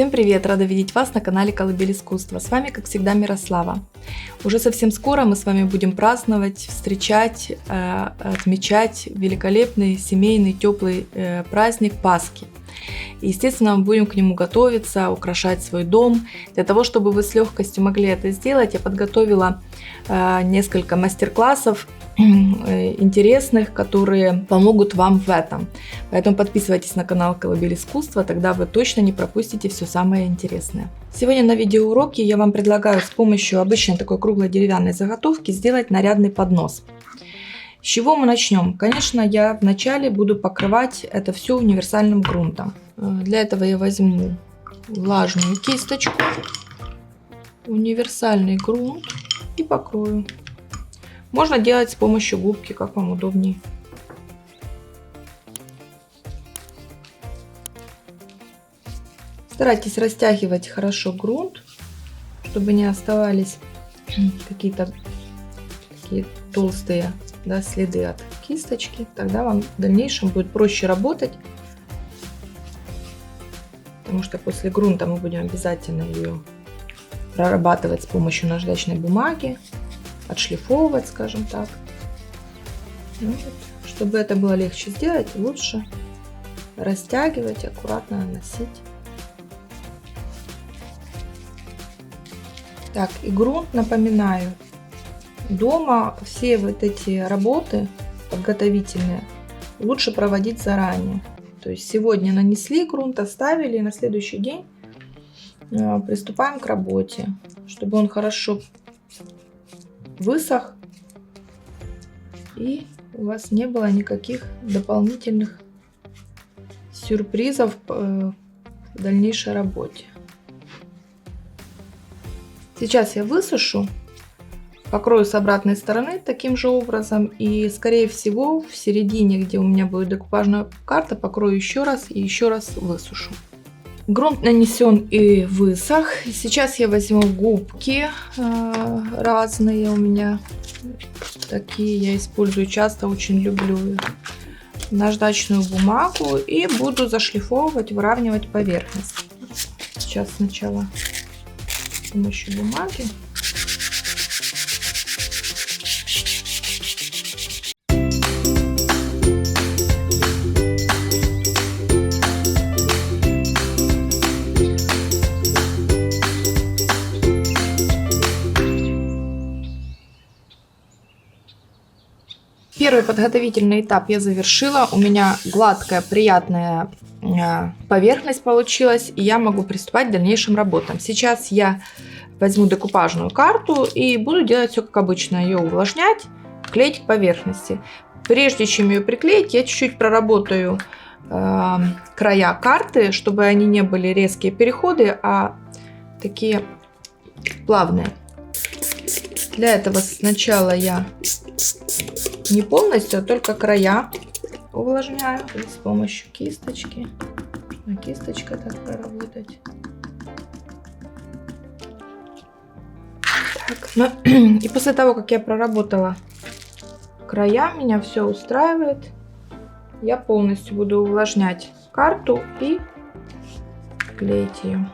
Всем привет! Рада видеть вас на канале Колыбель Искусства. С вами, как всегда, Мирослава. Уже совсем скоро мы с вами будем праздновать, встречать, отмечать великолепный семейный теплый праздник Пасхи. И, естественно, мы будем к нему готовиться, украшать свой дом. Для того, чтобы вы с легкостью могли это сделать, я подготовила несколько мастер-классов интересных, которые помогут вам в этом. Поэтому подписывайтесь на канал Колыбель Искусства, тогда вы точно не пропустите все самое интересное. Сегодня на видеоуроке я вам предлагаю с помощью обычной такой круглой деревянной заготовки сделать нарядный поднос. С чего мы начнем? Конечно, я вначале буду покрывать это все универсальным грунтом. Для этого я возьму влажную кисточку, универсальный грунт и покрою. Можно делать с помощью губки, как вам удобнее. Старайтесь растягивать хорошо грунт, чтобы не оставались какие-то такие толстые следы от кисточки. Тогда вам в дальнейшем будет проще работать, потому что после грунта мы будем обязательно ее прорабатывать с помощью наждачной бумаги, отшлифовывать, скажем так. Чтобы это было легче сделать, лучше растягивать, аккуратно наносить. Так, и грунт, напоминаю, дома все вот эти работы подготовительные лучше проводить заранее. То есть сегодня нанесли грунт, оставили, и на следующий день приступаем к работе, чтобы он хорошо высох и у вас не было никаких дополнительных сюрпризов в дальнейшей работе. Сейчас я высушу, покрою с обратной стороны таким же образом и, скорее всего, в середине, где у меня будет декупажная карта, покрою еще раз и еще раз высушу. Грунт нанесен и высох. Сейчас я возьму губки разные у меня. Такие я использую часто, очень люблю наждачную бумагу и буду зашлифовывать, выравнивать поверхность. Сейчас сначала с помощью бумаги. Первый подготовительный этап я завершила. У меня гладкая, приятная поверхность получилась, и я могу приступать к дальнейшим работам. Сейчас я возьму декупажную карту и буду делать все как обычно. Ее увлажнять, клеить к поверхности. Прежде чем ее приклеить, я чуть-чуть проработаю края карты, чтобы они не были резкие переходы, а такие плавные. Для этого сначала я не полностью, а только края увлажняю с помощью кисточки. Кисточкой так проработать. Так, и после того, как я проработала края, меня все устраивает. Я полностью буду увлажнять карту и клеить ее.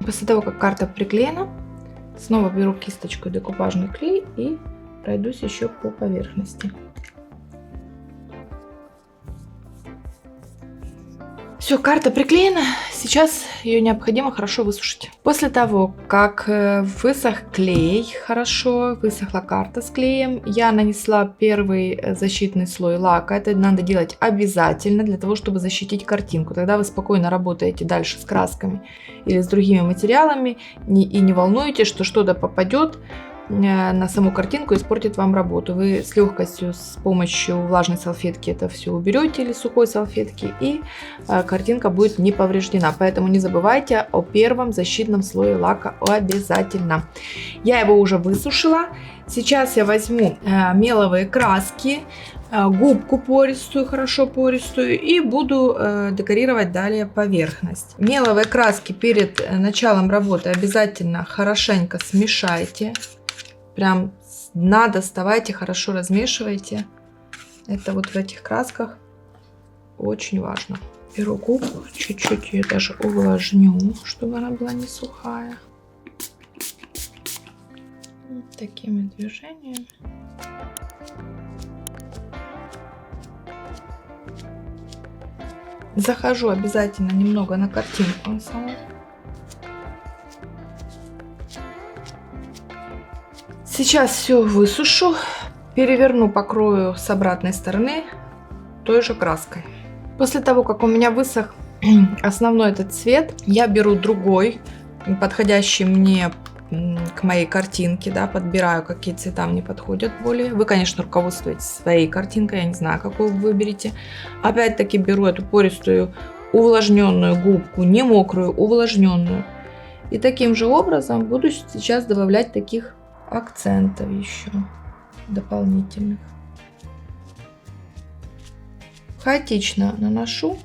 После того, как карта приклеена, снова беру кисточку декупажный клей и пройдусь еще по поверхности. Все, карта приклеена, сейчас ее необходимо хорошо высушить. После того, как высох клей, хорошо высохла карта с клеем, я нанесла первый защитный слой лака. Это надо делать обязательно для того, чтобы защитить картинку. Тогда вы спокойно работаете дальше с красками или с другими материалами и не волнуйтесь, что что-то попадет на саму картинку, испортит вам работу. Вы с легкостью с помощью влажной салфетки это все уберете или сухой салфетки, и картинка будет не повреждена. Поэтому не забывайте о первом защитном слое лака обязательно. Я его уже высушила. Сейчас я возьму меловые краски, губку пористую, хорошо пористую, и буду декорировать далее поверхность. Меловые краски перед началом работы обязательно хорошенько смешайте. Прям с дна доставайте, хорошо размешивайте. Это вот в этих красках очень важно. Беру губку, чуть-чуть ее даже увлажню, чтобы она была не сухая. Вот такими движениями. Захожу обязательно немного на картинку на саму. Сейчас все высушу, переверну, покрою с обратной стороны той же краской. После того, как у меня высох основной этот цвет, я беру другой, подходящий мне к моей картинке, да, подбираю, какие цвета мне подходят более. Вы, конечно, руководствуетесь своей картинкой, я не знаю, какую вы выберете. Опять-таки беру эту пористую увлажненную губку, не мокрую, увлажненную. И таким же образом буду сейчас добавлять таких акцентов еще дополнительных. Хаотично наношу,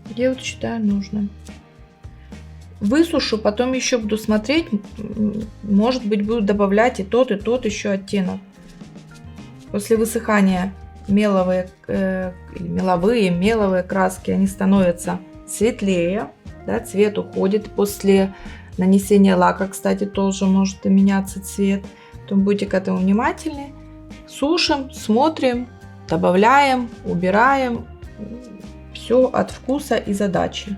где вот считаю нужным. Высушу, потом еще буду смотреть, может быть, буду добавлять и тот еще оттенок. После высыхания меловые краски, они становятся светлее, да, цвет уходит. После нанесения лака, кстати, тоже может меняться цвет. Поэтому будьте к этому внимательны. Сушим, смотрим, добавляем, убираем. Все от вкуса и задачи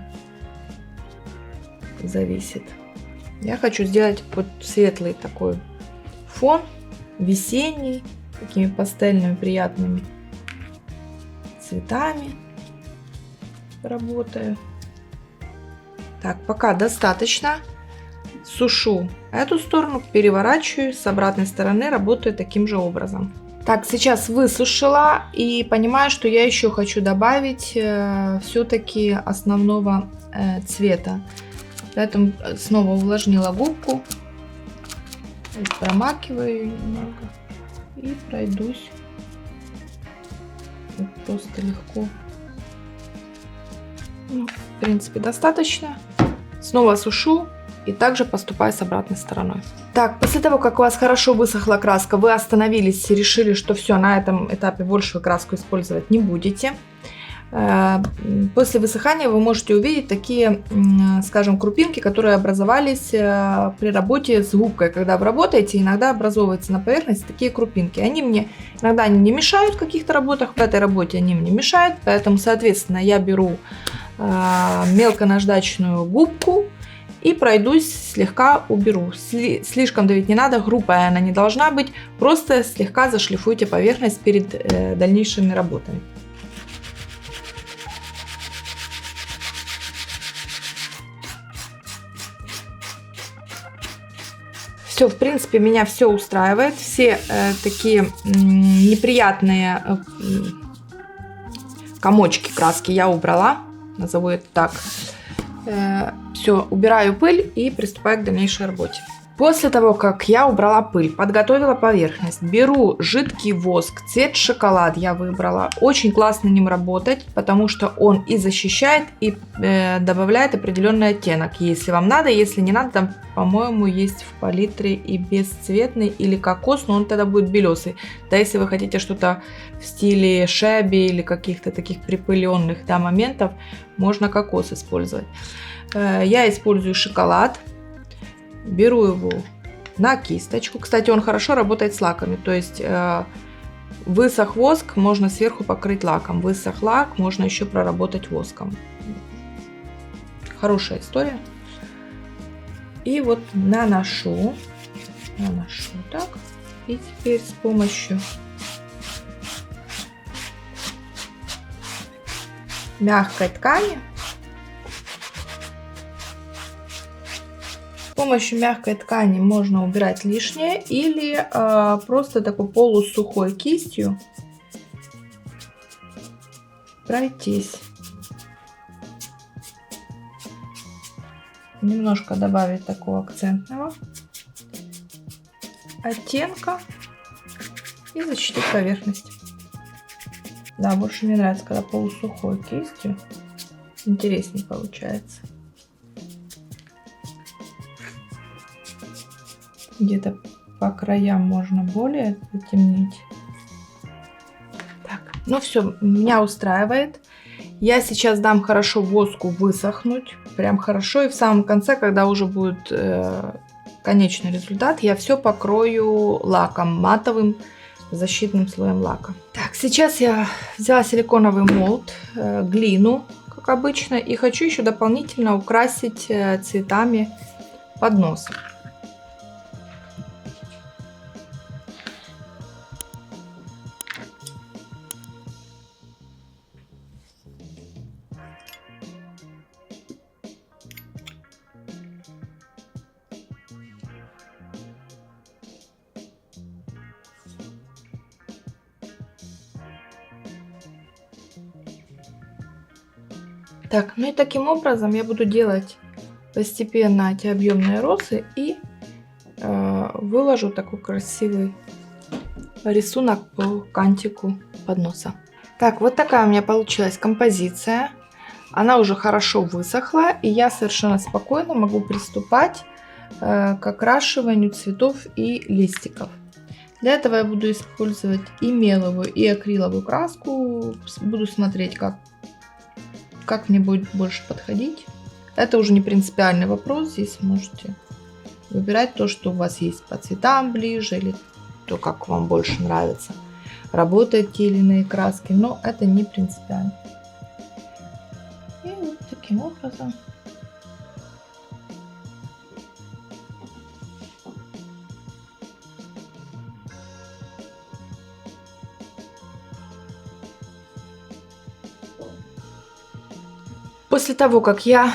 зависит. Я хочу сделать вот светлый такой фон, весенний, такими пастельными приятными цветами работаю. Так, пока достаточно. Сушу эту сторону, переворачиваю, с обратной стороны работаю таким же образом. Так, сейчас высушила и понимаю, что я еще хочу добавить все-таки основного цвета. Поэтому снова увлажнила губку, промакиваю ее немного и пройдусь вот просто легко. Ну, в принципе, достаточно. Снова сушу и также поступаю с обратной стороной. Так, после того, как у вас хорошо высохла краска, вы остановились и решили, что все, на этом этапе больше вы краску использовать не будете. После высыхания вы можете увидеть такие, скажем, крупинки, которые образовались при работе с губкой. Когда вы работаете, иногда образовываются на поверхности такие крупинки. Они мне иногда не мешают в каких-то работах, в этой работе они мне мешают. Поэтому, соответственно, я беру мелконаждачную губку и пройдусь, слегка уберу. Слишком давить не надо, грубая она не должна быть. Просто слегка зашлифуйте поверхность перед дальнейшими работами. Все, в принципе, меня все устраивает. Все такие неприятные комочки краски я убрала. Назову это так. Все, убираю пыль и приступаю к дальнейшей работе. После того, как я убрала пыль, подготовила поверхность, беру жидкий воск, цвет шоколад я выбрала. Очень классно ним работать, потому что он и защищает, и добавляет определенный оттенок. Если вам надо, если не надо, там, по-моему, есть в палитре и бесцветный или кокос, но он тогда будет белесый. Да, если вы хотите что-то в стиле шеби или каких-то таких припыленных, да, моментов, можно кокос использовать. Я использую шоколад. Беру его на кисточку. Кстати, он хорошо работает с лаками. То есть высох воск, можно сверху покрыть лаком. Высох лак, можно еще проработать воском. Хорошая история. И вот наношу так. И теперь с помощью мягкой ткани С помощью мягкой ткани можно убирать лишнее или просто такой полусухой кистью пройтись. Немножко добавить такого акцентного оттенка и защитить поверхность. Да, больше мне нравится, когда полусухой кистью. Интереснее получается. Где-то по краям можно более затемнить. Так, ну все, меня устраивает. Я сейчас дам хорошо воску высохнуть. Прям хорошо. И в самом конце, когда уже будет конечный результат, я все покрою лаком матовым, защитным слоем лака. Так, сейчас я взяла силиконовый молд, глину, как обычно, и хочу еще дополнительно украсить цветами поднос. Так, ну и таким образом я буду делать постепенно эти объемные розы и выложу такой красивый рисунок по кантику подноса. Так, вот такая у меня получилась композиция. Она уже хорошо высохла, и я совершенно спокойно могу приступать к окрашиванию цветов и листиков. Для этого я буду использовать и меловую, и акриловую краску. Буду смотреть, как мне будет больше подходить. Это уже не принципиальный вопрос. Здесь можете выбирать то, что у вас есть по цветам ближе, или то, как вам больше нравится. Работают те или иные краски, но это не принципиально. И вот таким образом. После того, как я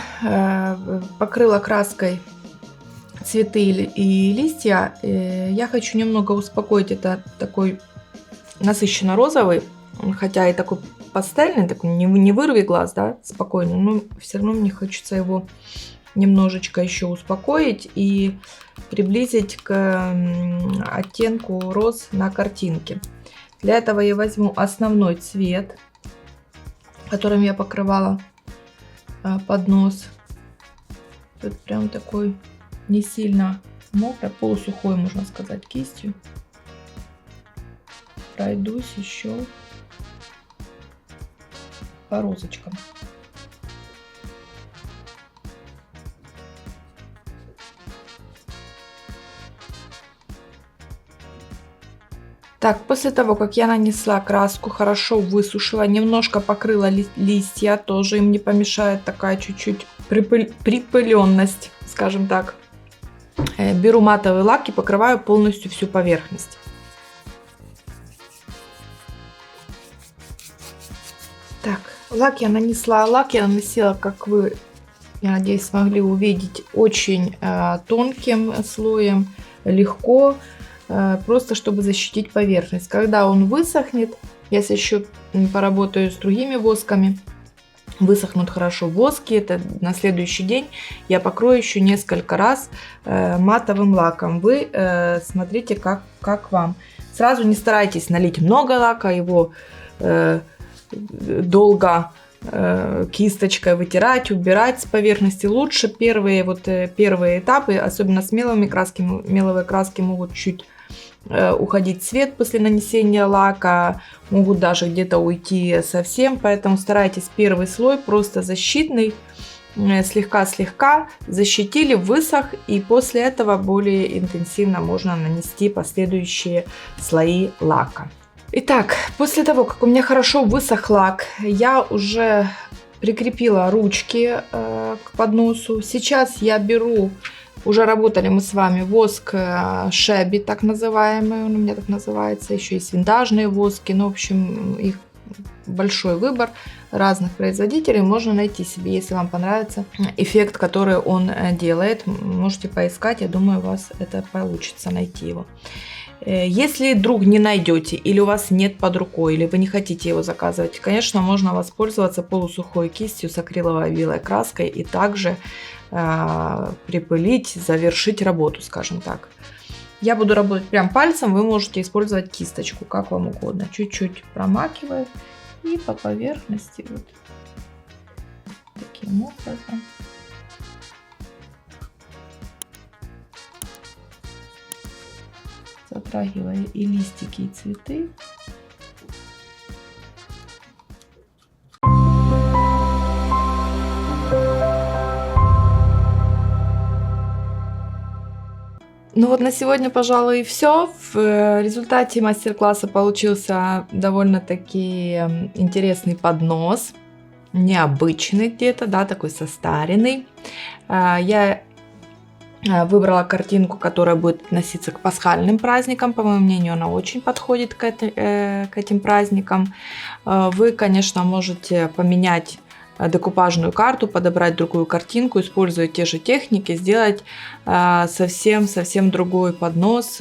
покрыла краской цветы и листья, я хочу немного успокоить. Это такой насыщенно розовый, хотя и такой пастельный, такой не вырви глаз, да, спокойно, но все равно мне хочется его немножечко еще успокоить и приблизить к оттенку роз на картинке. Для этого я возьму основной цвет, которым я покрывала поднос. Тут прям такой не сильно мокрый, полусухой, можно сказать, кистью. Пройдусь еще по розочкам. Так, после того, как я нанесла краску, хорошо высушила, немножко покрыла листья, тоже им не помешает такая чуть-чуть припыленность, скажем так. Беру матовый лак и покрываю полностью всю поверхность. Так, лак я нанесла, как вы, я надеюсь, смогли увидеть, очень тонким слоем, легко. Просто чтобы защитить поверхность. Когда он высохнет, я еще поработаю с другими восками, высохнут хорошо воски, это на следующий день я покрою еще несколько раз матовым лаком. Вы смотрите, как вам. Сразу не старайтесь налить много лака, его долго кисточкой вытирать, убирать с поверхности. Лучше первые этапы, особенно с меловыми красками. Меловые краски могут чуть уходить цвет после нанесения лака, могут даже где-то уйти совсем, поэтому старайтесь первый слой просто защитный, слегка-слегка защитили, высох, и после этого более интенсивно можно нанести последующие слои лака. Итак, после того, как у меня хорошо высох лак, я уже прикрепила ручки к подносу. Сейчас я беру, уже работали мы с вами, воск Шеби, так называемый, он у меня так называется, еще есть винтажные воски, ну, в общем, их большой выбор разных производителей, можно найти себе, если вам понравится эффект, который он делает. Можете поискать, я думаю, у вас это получится найти его. Если вдруг не найдете, или у вас нет под рукой, или вы не хотите его заказывать, конечно, можно воспользоваться полусухой кистью с акриловой белой краской и также припылить, завершить работу, скажем так. Я буду работать прям пальцем, вы можете использовать кисточку, как вам угодно. Чуть-чуть промакиваю и по поверхности вот таким образом. Затрагивая и листики, и цветы. Ну вот на сегодня, пожалуй, и все. В результате мастер-класса получился довольно-таки интересный поднос. Необычный где-то, да, такой состаренный. Я выбрала картинку, которая будет относиться к пасхальным праздникам. По моему мнению, она очень подходит к этим праздникам. Вы, конечно, можете поменять декупажную карту, подобрать другую картинку, используя те же техники, сделать совсем другой поднос,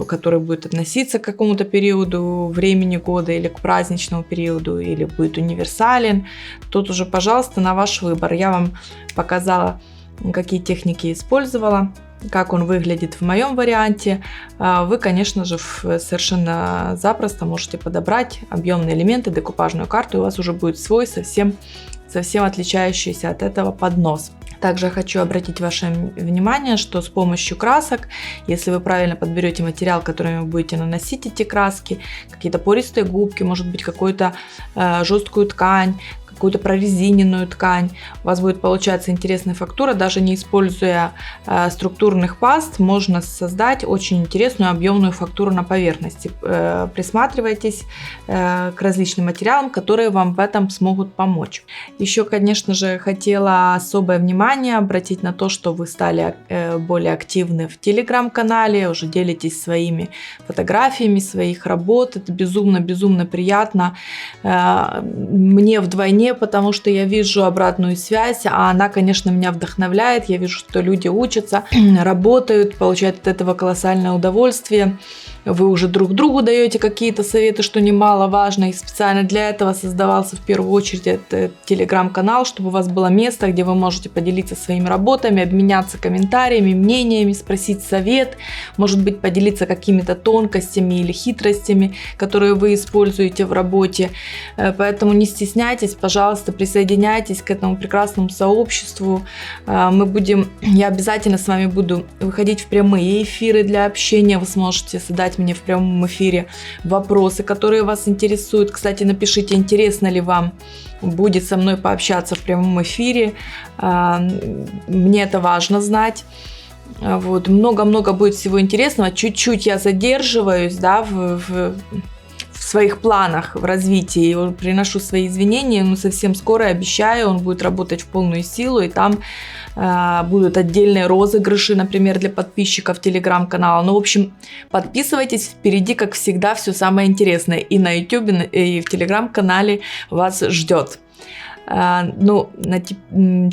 который будет относиться к какому-то периоду времени года или к праздничному периоду, или будет универсален. Тут уже, пожалуйста, на ваш выбор. Я вам показала, какие техники использовала, как он выглядит в моем варианте. Вы, конечно же, совершенно запросто можете подобрать объемные элементы, декупажную карту, и у вас уже будет свой, совсем отличающийся от этого поднос. Также хочу обратить ваше внимание, что с помощью красок, если вы правильно подберете материал, которым вы будете наносить эти краски, какие-то пористые губки, может быть, какую-то жесткую ткань, какую-то прорезиненную ткань, у вас будет получаться интересная фактура. Даже не используя структурных паст, можно создать очень интересную объемную фактуру на поверхности. Присматривайтесь к различным материалам, которые вам в этом смогут помочь. Еще, конечно же, хотела особое внимание обратить на то, что вы стали более активны в телеграм-канале, уже делитесь своими фотографиями своих работ. Это безумно приятно. Мне вдвойне, потому что я вижу обратную связь, а она, конечно, меня вдохновляет. Я вижу, что люди учатся, работают, получают от этого колоссальное удовольствие. Вы уже друг другу даете какие-то советы, что немаловажно. И специально для этого создавался в первую очередь этот телеграм-канал, чтобы у вас было место, где вы можете поделиться своими работами, обменяться комментариями, мнениями, спросить совет, может быть, поделиться какими-то тонкостями или хитростями, которые вы используете в работе. Поэтому не стесняйтесь, пожалуйста, присоединяйтесь к этому прекрасному сообществу. Я обязательно с вами буду выходить в прямые эфиры для общения. Вы сможете задать мне в прямом эфире вопросы, которые вас интересуют. Кстати, напишите, интересно ли вам будет со мной пообщаться в прямом эфире. Мне это важно знать. Вот. Много будет всего интересного. Чуть-чуть я задерживаюсь, да, в своих планах в развитии. Я приношу свои извинения, но совсем скоро, обещаю, он будет работать в полную силу, и там будут отдельные розыгрыши, например, для подписчиков телеграм-канала. Ну, в общем, подписывайтесь, впереди, как всегда, все самое интересное. И на YouTube, и в телеграм-канале вас ждет. Ну,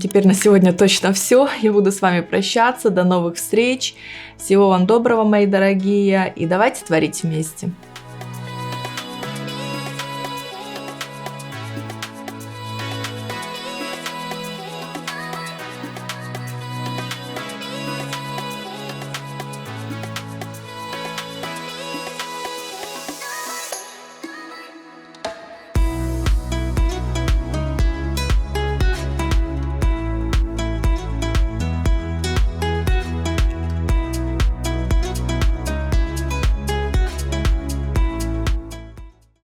теперь на сегодня точно все. Я буду с вами прощаться. До новых встреч. Всего вам доброго, мои дорогие. И давайте творить вместе.